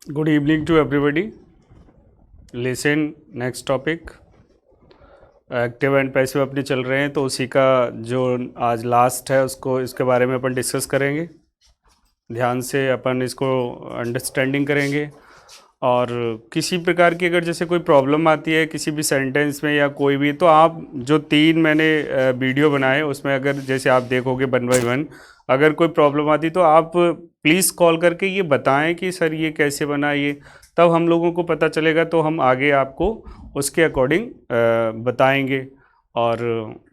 Good evening to everybody. Listen next topic. Active and passive अपने चल रहे हैं तो उसी का जो आज लास्ट है उसको इसके बारे में अपन डिस्कस करेंगे। ध्यान से अपन इसको अंडरस्टैंडिंग करेंगे और किसी प्रकार की अगर जैसे कोई प्रॉब्लम आती है किसी भी सेंटेंस में या कोई भी, तो आप जो 3 मैंने वीडियो बनाए उसमें अगर जैसे आप देखोगे 1 बाय 1, अगर कोई प्रॉब्लम आती तो आप प्लीज़ कॉल करके ये बताएं कि सर ये कैसे बना, ये तब हम लोगों को पता चलेगा तो हम आगे आपको उसके अकॉर्डिंग बताएंगे। और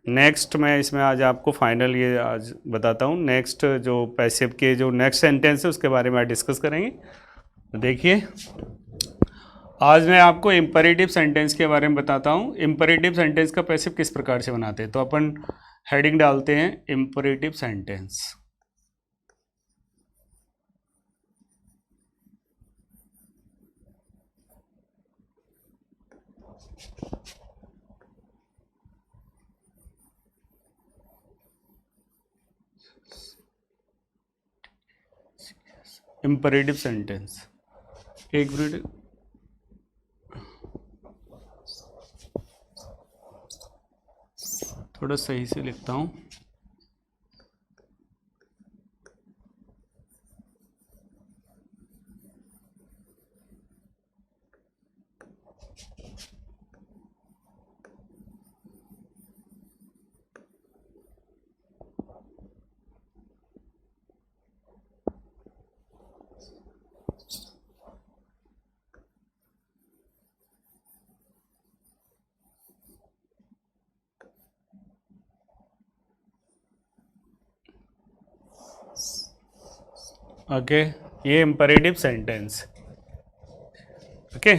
नेक्स्ट मैं इसमें आज आपको फाइनल ये आज बताता हूँ। नेक्स्ट जो पैसिव के जो नेक्स्ट सेंटेंस है उसके बारे में आज डिस्कस करेंगे। तो देखिए, आज मैं आपको इम्परेटिव सेंटेंस के बारे में बताता हूँ। इम्परेटिव सेंटेंस का पैसिव किस प्रकार से बनाते हैं, तो अपन हेडिंग डालते हैं इम्परेटिव सेंटेंस। इम्परेटिव सेंटेंस, एक मिनट, थोड़ा सही से लिखता हूँ। ओके, ये imperative sentence. Okay,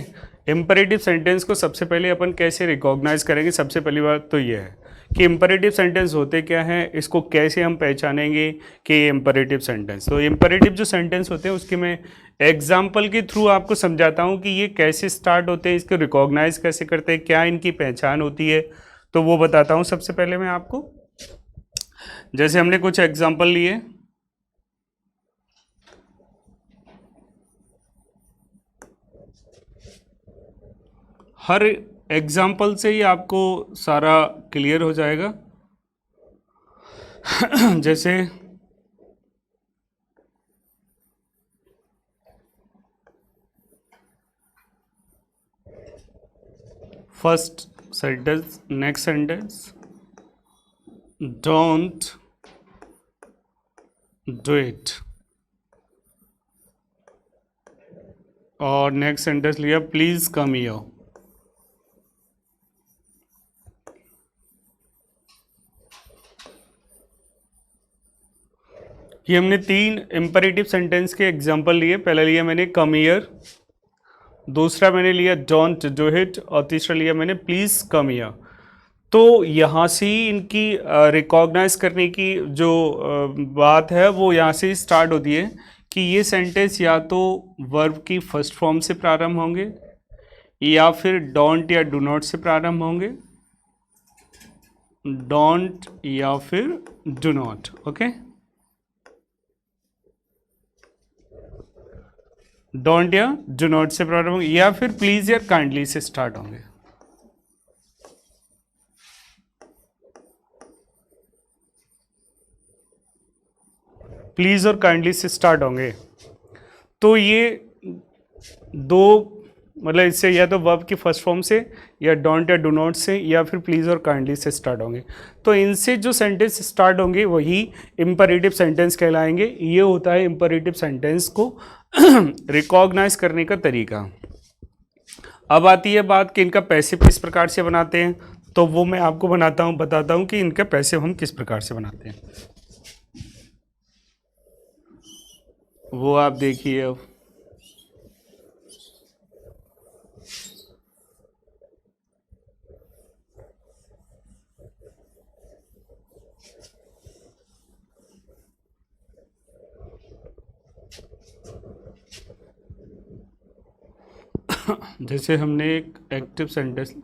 imperative sentence को सबसे पहले अपन कैसे रिकॉग्नाइज करेंगे। सबसे पहली बात तो ये है कि इम्परेटिव सेंटेंस होते क्या हैं, इसको कैसे हम पहचानेंगे कि ये इम्परेटिव सेंटेंस। तो इम्परेटिव जो सेंटेंस होते हैं उसके मैं एग्जाम्पल के थ्रू आपको समझाता हूँ कि ये कैसे स्टार्ट होते हैं, इसको रिकॉग्नाइज कैसे करते हैं, क्या इनकी पहचान होती है, तो वो बताता हूँ। सबसे पहले मैं आपको, जैसे हमने कुछ एग्जाम्पल लिए, हर एग्जाम्पल से ही आपको सारा क्लियर हो जाएगा। जैसे first sentence, next sentence, don't do it, और नेक्स्ट सेंटेंस लिया प्लीज कम हियर। ये हमने 3 इंपरेटिव सेंटेंस के एग्जांपल लिए। पहला लिया मैंने कम हियर, दूसरा मैंने लिया डोंट डू इट, और तीसरा लिया मैंने प्लीज कम हियर। तो यहाँ से ही इनकी रिकॉग्नाइज करने की जो बात है वो यहाँ से ही स्टार्ट होती है कि ये सेंटेंस या तो वर्ब की फर्स्ट फॉर्म से प्रारंभ होंगे या फिर डोंट या डू नॉट से प्रारंभ होंगे, डोंट या फिर डू नॉट। ओके, डोंट या डू नॉट से प्रारंभ होंगे या फिर प्लीज या काइंडली से स्टार्ट होंगे। प्लीज और काइंडली से स्टार्ट होंगे। तो ये दो, मतलब इससे या तो वर्ब की फर्स्ट फॉर्म से या डोंट या डू नॉट से या फिर प्लीज और काइंडली से स्टार्ट होंगे। तो इनसे जो सेंटेंस स्टार्ट होंगे वही इंपरेटिव सेंटेंस कहलाएंगे। ये होता है इंपरेटिव सेंटेंस को रिकॉग्नाइज करने का तरीका। अब आती है बात कि इनका पैसिव किस प्रकार से बनाते हैं, तो वो मैं आपको बताता हूँ कि इनका पैसिव हम किस प्रकार से बनाते हैं। वो आप देखिए अब। जैसे हमने एक एक्टिव सेंटेंस,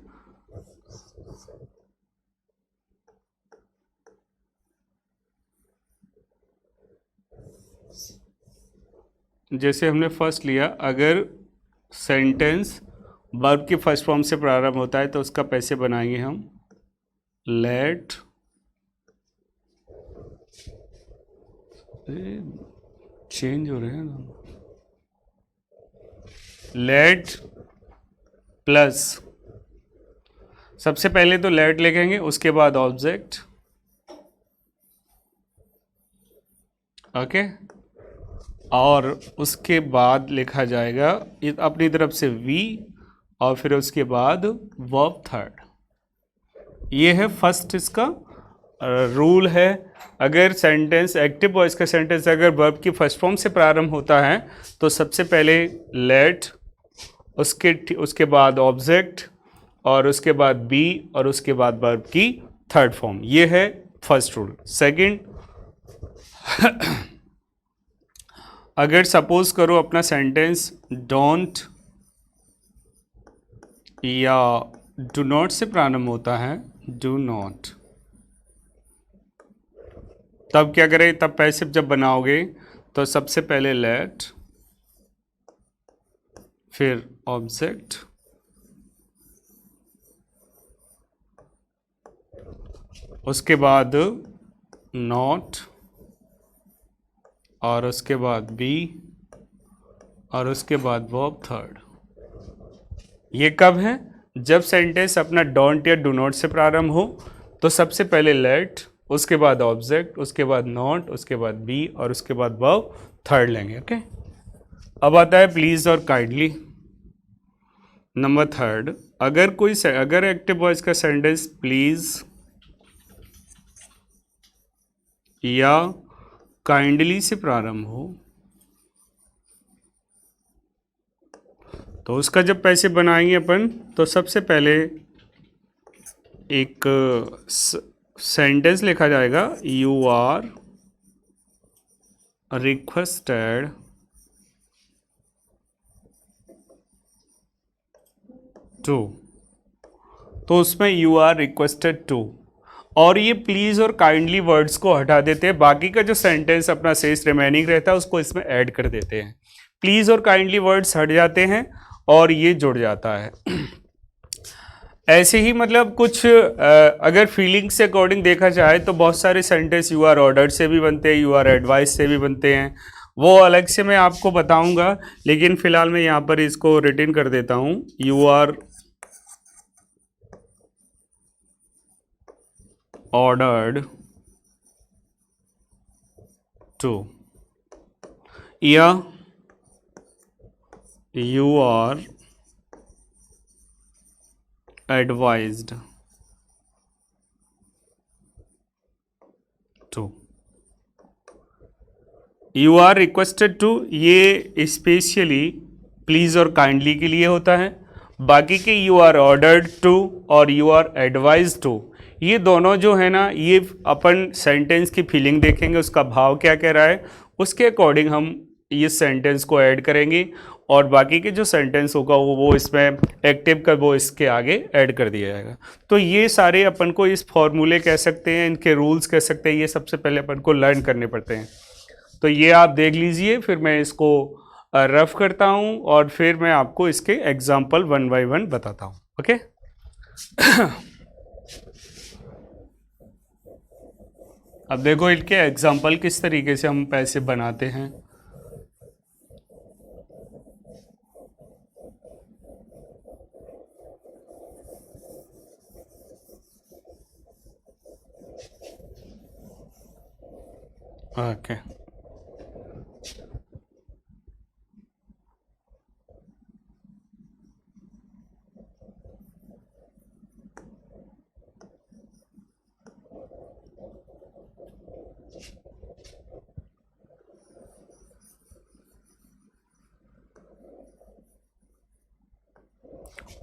जैसे हमने फर्स्ट लिया, अगर सेंटेंस वर्ब की फर्स्ट फॉर्म से प्रारंभ होता है तो उसका पैसे बनाएंगे हम लेट चेंज हो रहे हैं ना, लेट प्लस सबसे पहले तो लेट लिखेंगे, उसके बाद ऑब्जेक्ट, ओके, और उसके बाद लिखा जाएगा अपनी तरफ से वी, और फिर उसके बाद वर्ब थर्ड। ये है फर्स्ट इसका रूल है। अगर सेंटेंस एक्टिव वॉइस का सेंटेंस अगर वर्ब की फर्स्ट फॉर्म से प्रारंभ होता है तो सबसे पहले लेट, उसके बाद ऑब्जेक्ट, और उसके बाद बी, और उसके बाद वर्ब की थर्ड फॉर्म। ये है फर्स्ट रूल। सेकंड, अगर सपोज करो अपना सेंटेंस डोंट या डू नॉट से प्रारंभ होता है, डू नॉट, तब क्या करें, तब पैसिव जब बनाओगे तो सबसे पहले लेट, फिर ऑब्जेक्ट, उसके बाद नॉट, और उसके बाद बी, और उसके बाद वर्ब थर्ड। ये कब है, जब सेंटेंस अपना डोंट या डू नॉट से प्रारंभ हो तो सबसे पहले लेट, उसके बाद ऑब्जेक्ट, उसके बाद नॉट, उसके बाद बी, और उसके बाद वर्ब थर्ड लेंगे। ओके, अब आता है प्लीज और काइंडली। नंबर थर्ड, अगर एक्टिव वॉइस का सेंटेंस प्लीज या काइंडली से प्रारंभ हो तो उसका जब पैसे बनाएंगे अपन तो सबसे पहले एक सेंटेंस लिखा जाएगा, यू आर रिक्वेस्टेड टू, तो उसमें यू आर रिक्वेस्टेड टू, और ये प्लीज और काइंडली वर्ड्स को हटा देते हैं, बाकी का जो सेंटेंस अपना शेष रिमेनिंग रहता है उसको इसमें ऐड कर देते हैं। प्लीज और काइंडली वर्ड्स हट जाते हैं और ये जुड़ जाता है। ऐसे ही मतलब कुछ अगर फीलिंग से अकॉर्डिंग देखा जाए तो बहुत सारे सेंटेंस यू आर ऑर्डर्ड से भी बनते हैं, यू आर एडवाइस से भी बनते हैं, वो अलग से मैं आपको बताऊंगा, लेकिन फिलहाल मैं यहाँ पर इसको रिटन कर देता हूँ, यू आर ऑर्डर्ड टू, या you are advised to. You are requested to ये स्पेशली प्लीज और काइंडली के लिए होता है, बाकी के यू आर ऑर्डर्ड टू और यू आर एडवाइज टू, ये दोनों जो है ना, ये अपन सेंटेंस की फीलिंग देखेंगे, उसका भाव क्या कह रहा है, उसके अकॉर्डिंग हम इस सेंटेंस को ऐड करेंगे, और बाकी के जो सेंटेंस होगा वो इसमें एक्टिव का वो इसके आगे ऐड कर दिया जाएगा। तो ये सारे अपन को इस फॉर्मूले कह सकते हैं, इनके रूल्स कह सकते हैं, ये सबसे पहले अपन को लर्न करने पड़ते हैं। तो ये आप देख लीजिए, फिर मैं इसको रफ करता हूँ और फिर मैं आपको इसके एग्जाम्पल वन बाय वन बताता हूँ। ओके। अब देखो इनके एग्जाम्पल किस तरीके से हम पैसे बनाते हैं। ओके,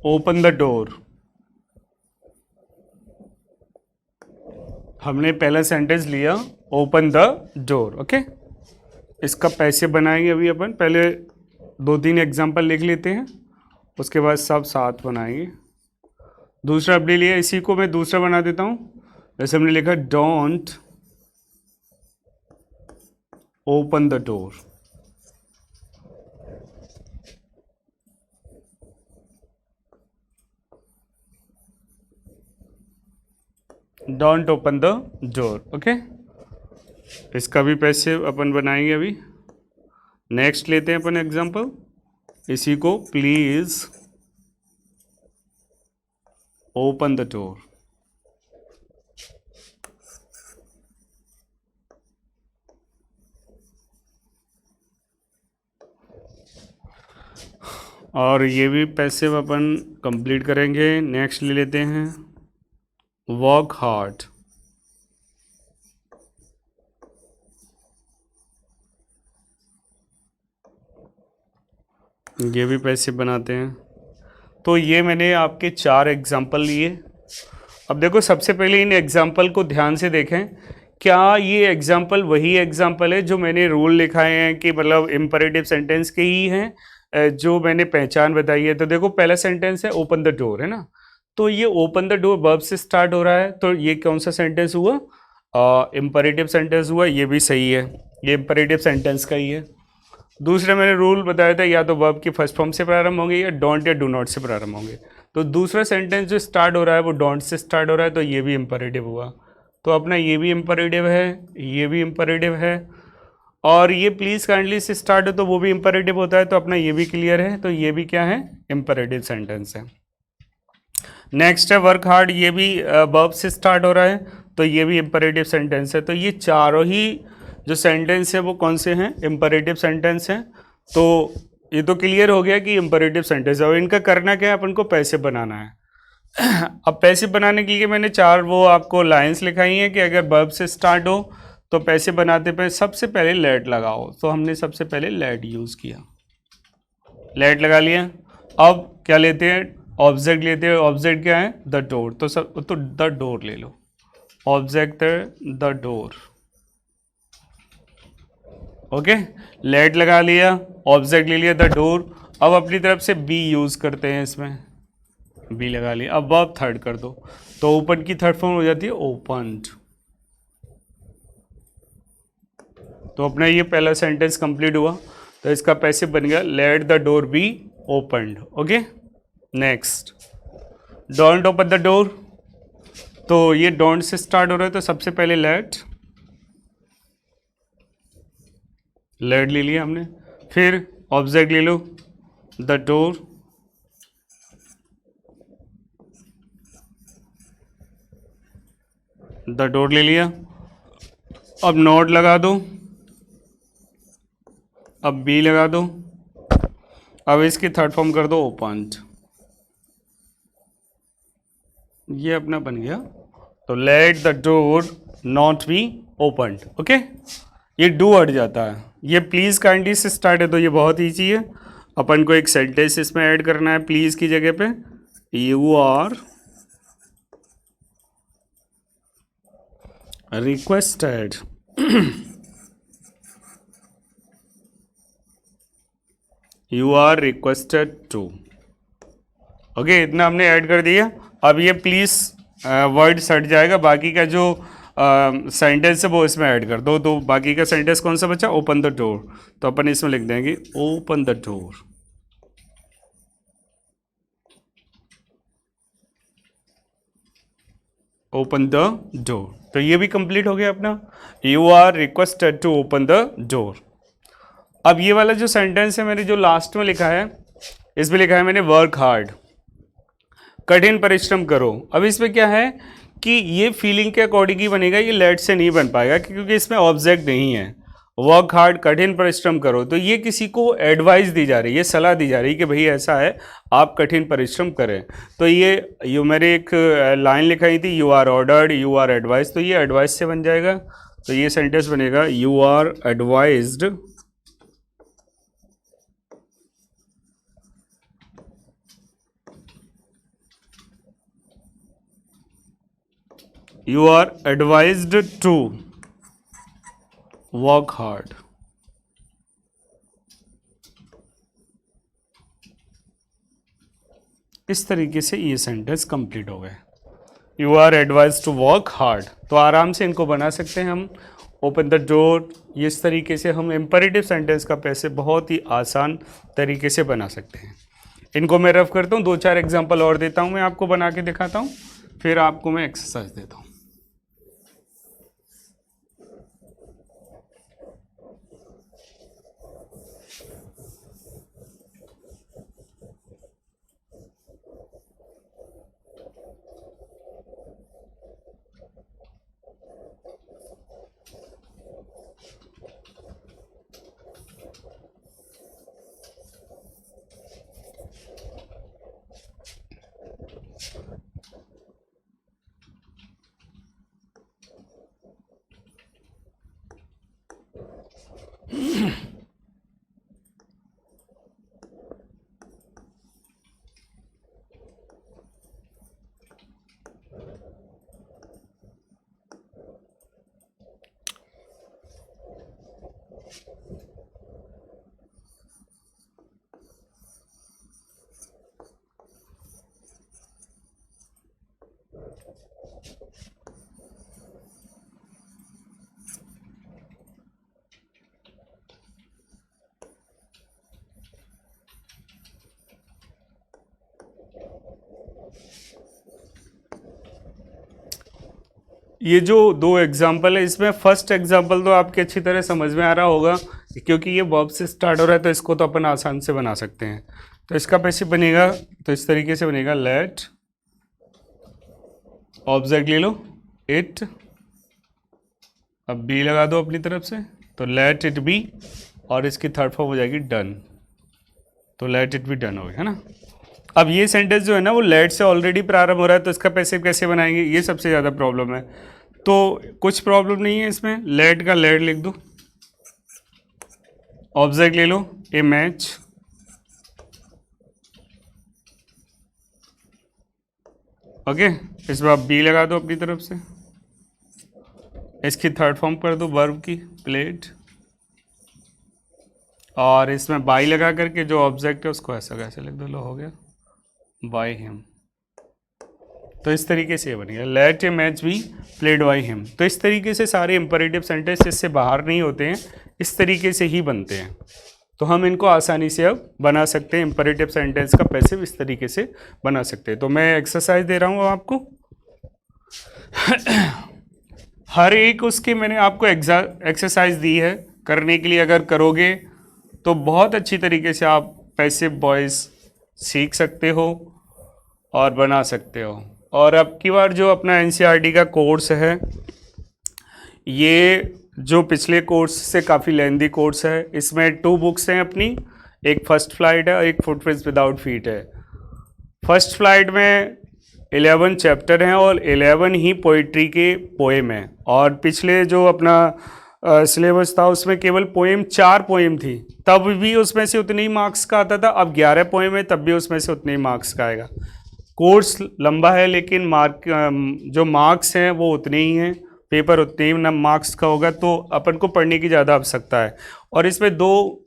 ओपन द डोर, हमने पहला सेंटेंस लिया ओपन द डोर। ओके, इसका पैसे बनाएंगे अभी अपन, पहले 2-3 एग्जांपल लिख लेते हैं, उसके बाद सब साथ बनाएंगे। दूसरा अपने लिए, इसी को मैं दूसरा बना देता हूँ, जैसे हमने लिखा don't open the door. Don't open the door. Okay, इसका भी पैसिव अपन बनाएंगे अभी। नेक्स्ट लेते हैं अपन एग्जांपल इसी को, प्लीज ओपन द डोर। और ये भी पैसिव अपन कंप्लीट करेंगे। नेक्स्ट ले लेते हैं वर्क हार्ड। ये भी पैसिव बनाते हैं। तो ये मैंने आपके 4 एग्जाम्पल लिए। अब देखो, सबसे पहले इन एग्जाम्पल को ध्यान से देखें। क्या ये एग्जाम्पल वही एग्जाम्पल है जो मैंने रूल लिखाए हैं कि मतलब इम्परेटिव सेंटेंस के ही हैं, जो मैंने पहचान बताई है? तो देखो, पहला सेंटेंस है ओपन द डोर, है ना। तो ये ओपन द डोर वर्ब से स्टार्ट हो रहा है, तो ये कौन सा सेंटेंस हुआ? इम्परेटिव सेंटेंस हुआ। ये भी सही है, ये इम्परेटिव सेंटेंस का ही है। दूसरा मैंने रूल बताया था, या तो वर्ब की फर्स्ट फॉर्म से प्रारंभ होंगे या डोंट या डू नॉट से प्रारंभ होंगे। तो दूसरा सेंटेंस जो स्टार्ट हो रहा है वो डोंट से स्टार्ट हो रहा है, तो ये भी इम्परेटिव हुआ। तो अपना ये भी इम्परेटिव है, ये भी इम्परेटिव है, और ये प्लीज़ काइंडली से स्टार्ट हो तो वो भी इम्परेटिव होता है। तो अपना ये भी क्लियर है, तो ये भी क्या है? इम्परेटिव सेंटेंस है। नेक्स्ट है वर्क हार्ड, ये भी वर्ब से स्टार्ट हो रहा है, तो ये भी इम्परेटिव सेंटेंस है। तो ये चारों ही जो सेंटेंस है वो कौन से हैं? इम्परेटिव सेंटेंस हैं। तो ये तो क्लियर हो गया कि इम्परेटिव सेंटेंस है। और इनका करना क्या है? अपन को पैसिव बनाना है। अब पैसिव बनाने के लिए मैंने 4 वो आपको लाइंस लिखाई हैं कि अगर वर्ब से स्टार्ट हो तो पैसिव बनाते पे सबसे पहले लेट लगाओ। तो हमने सबसे पहले लेट यूज़ किया, लेट लगा लिया। अब क्या लेते हैं? ऑब्जेक्ट लेते हैं। ऑब्जेक्ट क्या है? The door. तो द डोर ले लो, ऑब्जेक्ट द डोर। ओके, लेट लगा लिया, ऑब्जेक्ट ले लिया द डोर। अब अपनी तरफ से बी यूज़ करते हैं, इसमें बी लगा लिया। अब वर्ब थर्ड कर दो, तो ओपन की थर्ड फॉर्म हो जाती है ओपन्ड। तो अपना ये पहला सेंटेंस कंप्लीट हुआ। तो इसका पैसिव बन गया let the door be opened. Okay, next don't open the door. तो ये डोंट से स्टार्ट हो रहा है, तो सबसे पहले लेट ले लिया हमने। फिर ऑब्जेक्ट ले लो द डोर, द डोर ले लिया। अब नोट लगा दो, अब बी लगा दो। अब इसकी थर्ड फॉर्म कर दो ओपन्ड। ये अपना बन गया। तो late the door not be opened. Okay, ये डू हट जाता है। ये प्लीज़ काइंडली से स्टार्ट है, तो ये बहुत ईजी है। अपन को एक सेंटेंस इसमें ऐड करना है प्लीज़ की जगह पे। You are requested you are requested to. Okay, इतना हमने ऐड कर दिया। अब ये प्लीज़ वर्ड हट जाएगा, बाकी का जो सेंटेंस है वो इसमें ऐड कर दो। तो बाकी का सेंटेंस कौन सा बचा? Open the door. तो अपन इसमें लिख देंगे open the door. Open the door. तो ये भी कंप्लीट हो गया अपना, you are requested to open the door. अब ये वाला जो सेंटेंस है मैंने जो लास्ट में लिखा है, इसमें लिखा है मैंने वर्क हार्ड, कठिन परिश्रम करो। अब इसमें क्या है कि ये फीलिंग के अकॉर्डिंग ही बनेगा, ये लेट से नहीं बन पाएगा क्योंकि इसमें ऑब्जेक्ट नहीं है। वर्क हार्ड, कठिन परिश्रम करो, तो ये किसी को एडवाइस दी जा रही है, सलाह दी जा रही है कि भाई ऐसा है, आप कठिन परिश्रम करें। तो ये मैंने एक लाइन लिखाई थी, you are ordered, you are advise, तो ये एडवाइस से बन जाएगा। तो ये सेंटेंस बनेगा you are advised you are advised to work hard। इस तरीके से ये सेंटेंस कंप्लीट हो गए। You are advise to work hard, तो आराम से इनको बना सकते हैं हम। ओपन द डोर, इस तरीके से हम इम्परेटिव सेंटेंस का पैसे बहुत ही आसान तरीके से बना सकते हैं। इनको मैं रफ करता हूँ, 2-4 एग्जाम्पल और देता हूँ, मैं आपको बना के दिखाता हूँ, फिर आपको मैं एक्सरसाइज देता हूँ। ये जो दो एग्जाम्पल है, इसमें फर्स्ट एग्जाम्पल तो आपके अच्छी तरह समझ में आ रहा होगा, क्योंकि ये वर्ब से स्टार्ट हो रहा है, तो इसको तो अपन आसान से बना सकते हैं। तो इसका पैसिव बनेगा, तो इस तरीके से बनेगा, लेट ऑब्जेक्ट ले लो इट, अब बी लगा दो अपनी तरफ से, तो लेट इट बी, और इसकी थर्ड फॉर्म हो जाएगी डन, तो लेट इट बी डन हो गया, है ना। अब ये सेंटेंस जो है ना वो लेट से ऑलरेडी प्रारंभ हो रहा है, तो इसका पैसिव कैसे बनाएंगे, ये सबसे ज़्यादा प्रॉब्लम है। तो कुछ प्रॉब्लम नहीं है इसमें, लेट का लेट लिख दो, ऑब्जेक्ट ले लो ए मैच, ओके, इस बार बी लगा दो अपनी तरफ से, इसकी थर्ड फॉर्म कर दो वर्ब की प्लेड, और इसमें बाई लगा करके जो ऑब्जेक्ट है उसको ऐसा कैसे लिख दो, लो हो गया बाय हिम। तो इस तरीके से ये बन गया, let a match be played by him. तो इस तरीके से सारे इंपरेटिव सेंटेंस इससे बाहर नहीं होते हैं, इस तरीके से ही बनते हैं। तो हम इनको आसानी से अब बना सकते हैं, इंपरेटिव सेंटेंस का पैसिव इस तरीके से बना सकते हैं। तो मैं एक्सरसाइज दे रहा हूँ आपको हर एक उसके मैंने आपको एक्सरसाइज दी है करने के लिए, अगर करोगे तो बहुत अच्छी तरीके से आप पैसिव वॉइस सीख सकते हो और बना सकते हो। और अब की बार जो अपना एनसीईआरटी का कोर्स है, ये जो पिछले कोर्स से काफ़ी लेंदी कोर्स है, इसमें 2 बुक्स हैं अपनी, एक फर्स्ट फ्लाइट है और एक फुटप्रिंट्स विदाउट फीट है। फर्स्ट फ्लाइट में 11 चैप्टर हैं और 11 ही पोइट्री के पोएम हैं, और पिछले जो अपना सिलेबस था उसमें केवल पोएम 4 पोएम थी, तब भी उसमें से उतने ही मार्क्स का आता था। अब 11 पोएम है, तब भी उसमें से उतने ही मार्क्स का आएगा। कोर्स लंबा है लेकिन जो मार्क्स हैं वो उतने ही हैं, पेपर उतने ही ना मार्क्स का होगा, तो अपन को पढ़ने की ज़्यादा आवश्यकता है। और इसमें 2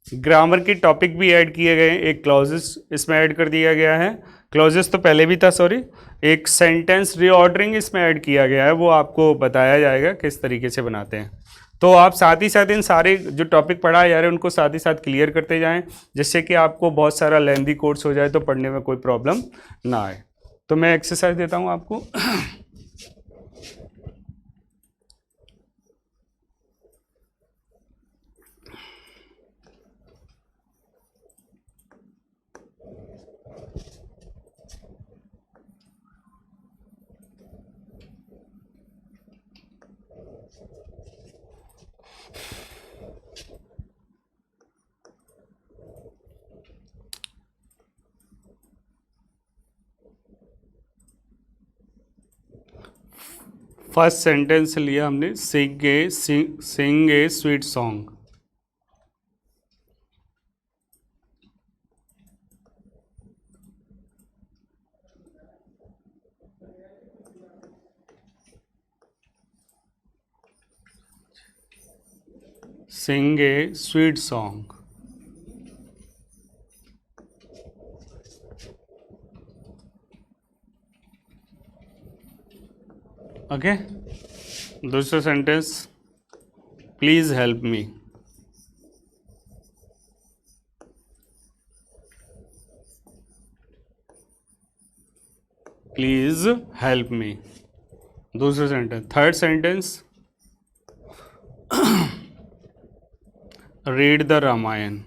ग्रामर के टॉपिक भी ऐड किए गए हैं, एक क्लॉजेस इसमें ऐड कर दिया गया है, क्लॉजेस तो पहले भी था सॉरी, एक सेंटेंस रीऑर्डरिंग इसमें ऐड किया गया है, वो आपको बताया जाएगा किस तरीके से बनाते हैं। तो आप साथ ही साथ इन सारे जो टॉपिक पढ़ाए जा रहे हैं उनको साथ ही साथ क्लियर करते जाएं, जिससे कि आपको बहुत सारा लेंदी कोर्स हो जाए तो पढ़ने में कोई प्रॉब्लम ना आए। तो मैं एक्सरसाइज देता हूं आपको फर्स्ट सेंटेंस लिया हमने, sing a sweet song. Sing a sweet song, okay. दूसरा sentence, please help me, please help me, दूसरा sentence. Third sentence, read the Ramayan,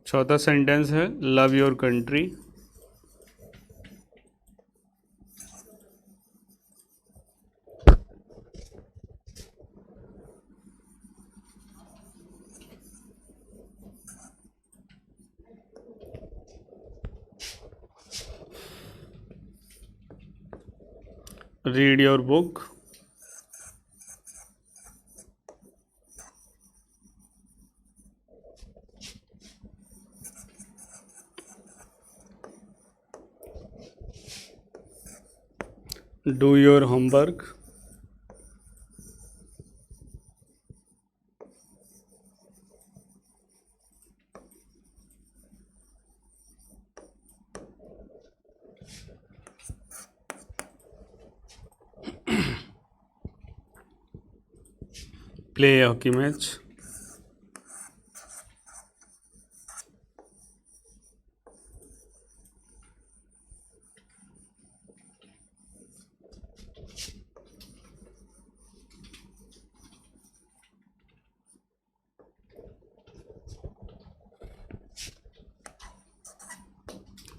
चौथा सेंटेंस है love your country, read your book, do your homework, play hockey match,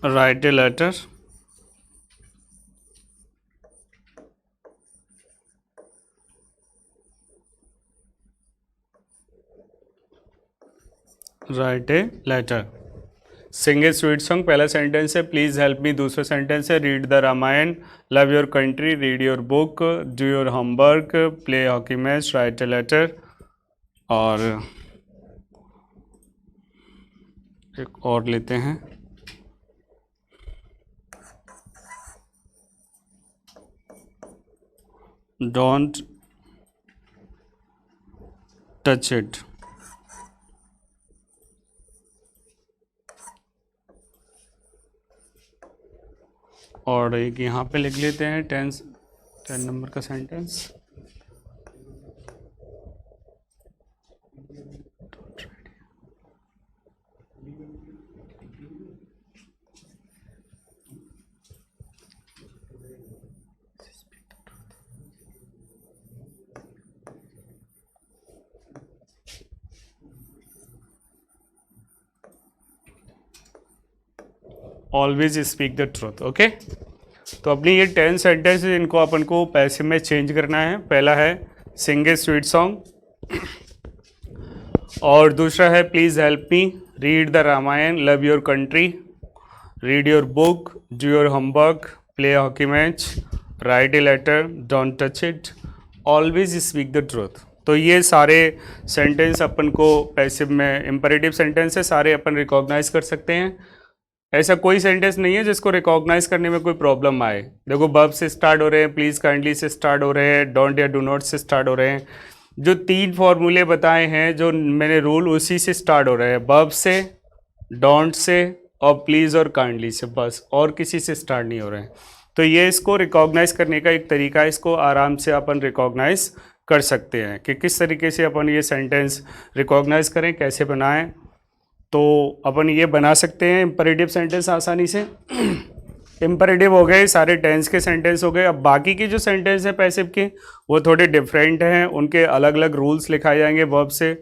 write a letter, write a letter, sing a sweet song पहला sentence है, please help me दूसरा sentence है, read the Ramayan, love your country, read your book, do your homework, play hockey match, write a letter. और एक और लेते हैं, don't touch it. और एक यहाँ पे लिख लेते हैं 10 नंबर का sentence, always speak the truth. Okay, तो अपनी ये 10 सेंटेंस इनको अपन को पैसिव में चेंज करना है। पहला है सिंग ए स्वीट सॉन्ग, और दूसरा है please help me, read the Ramayan, love your country, read your book, do your homework, play hockey match, write a letter, don't touch it, always speak the truth. तो ये सारे सेंटेंस अपन को passive में imperative sentence है, सारे अपन recognise कर सकते हैं। ऐसा कोई सेंटेंस नहीं है जिसको रिकॉग्नाइज करने में कोई प्रॉब्लम आए। देखो वर्ब से स्टार्ट हो रहे हैं, प्लीज़ काइंडली से स्टार्ट हो रहे हैं, डोंट या डू नॉट से स्टार्ट हो रहे हैं। जो 3 फॉर्मूले बताए हैं, जो मैंने रूल, उसी से स्टार्ट हो रहे हैं, वर्ब से, डोंट से और प्लीज़ और काइंडली से, बस, और किसी से स्टार्ट नहीं हो रहे हैं। तो ये इसको रिकॉग्नाइज करने का एक तरीका है, इसको आराम से अपन रिकॉग्नाइज कर सकते हैं कि किस तरीके से अपन ये सेंटेंस रिकॉग्नाइज करें, कैसे बनाएं। तो अपन ये बना सकते हैं इंपरेटिव सेंटेंस आसानी से। इंपरेटिव हो गए, सारे टेंस के सेंटेंस हो गए। अब बाकी के जो सेंटेंस हैं पैसिव के, वो थोड़े डिफरेंट हैं, उनके अलग अलग रूल्स लिखाए जाएंगे वर्ब से।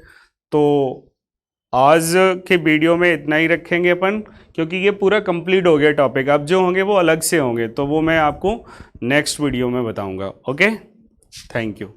तो आज के वीडियो में इतना ही रखेंगे अपन, क्योंकि ये पूरा कंप्लीट हो गया टॉपिक। अब जो होंगे वो अलग से होंगे, तो वो मैं आपको नेक्स्ट वीडियो में बताऊंगा। Okay, thank you.